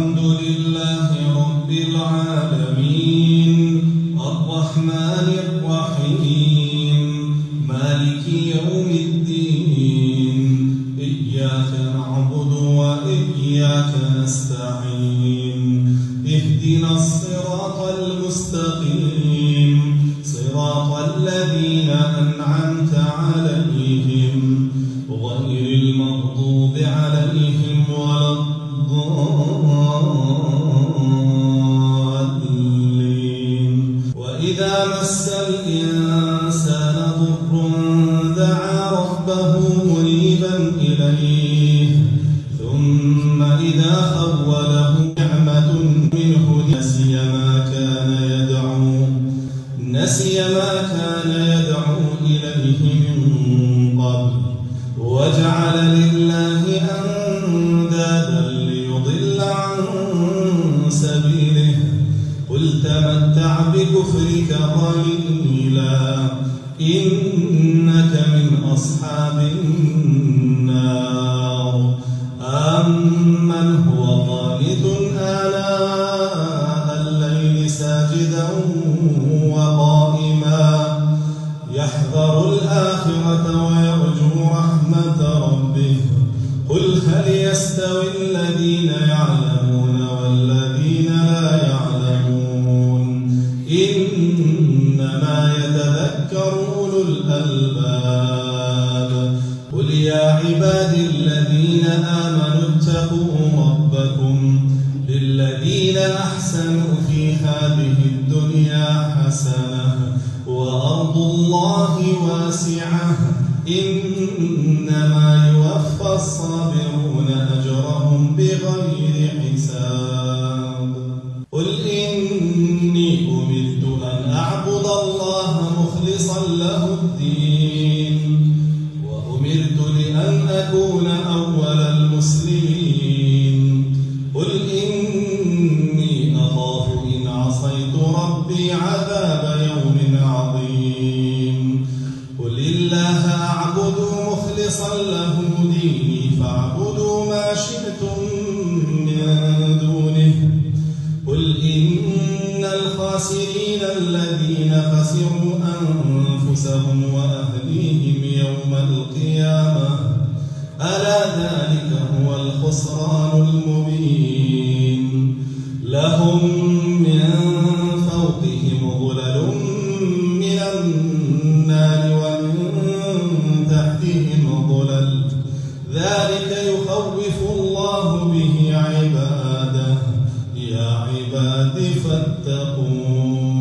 الحمد لله رب العالمين الرحمن الرحيم مالك يوم الدين إياك نعبد وإياك نستعين اهدنا الصراط المستقيم صراط الذين أنعمت عليهم غير المغضوب عليهم ولا الضالين. وإذا مس الإنسان ضر دعا ربه منيبا إليه ثم إذا خوله نعمة منه نسي ما كان يدعو إليه من قبل وجعل لله أندادا ليضل عن سبيله قل تمتع بكفرك قليلا إنك من أصحاب النار. أمن هو قانت آناء الليل ساجدا وقائما يحذر الآخرة ويرجو رحمة ربه قل هل يستوي الذين يعلمون والذين لا يعلمون إنما يتذكر أولو الألباب. قل يا عبادي الذين آمنوا اتقوا ربكم للذين أحسنوا في هذه الدنيا حسنة وأرض الله واسعة إنما يوفى الصابرون أجرهم بغير حساب. قل إني أمرت أن أعبد الله مخلصا له الدين وأمرت لأن أكون أول المسلمين. قل إني أخاف إن عصيت ربي عذاب يوم عظيم. قل الله أعبد مخلصا له ديني فاعبدوا ما شئتم من دونه. قل إن الخاسرين الذين خسروا أنفسهم وأهليهم يوم القيامة ألا ذلك هو الخسران المبين. لهم من فوقهم ظلل من النار ومن تحتهم ظلل ذلك يخوف الله به عباده يا عباد فاتقون.